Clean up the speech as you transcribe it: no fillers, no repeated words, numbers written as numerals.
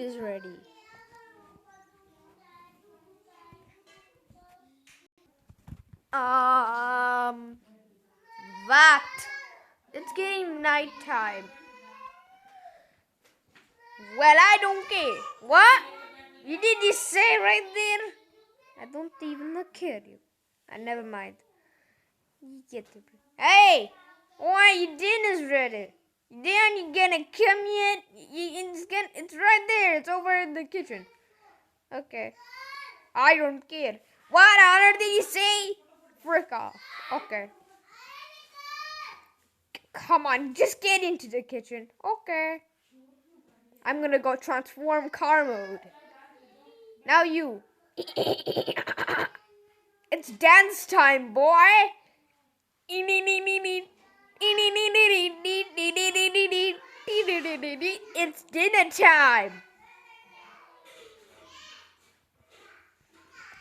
is ready. What? It's getting nighttime. Well, I don't care. What? You did you say right there? I don't even look at you. Never mind. Hey! Why your dinner's ready? Then you gonna come yet? It's right there. It's over in the kitchen. Okay. I don't care. What on earth did you say? Frick off. Okay. Come on, just get into the kitchen. Okay. I'm gonna go transform car mode. Now you. It's dance time, boy. It's dinner time.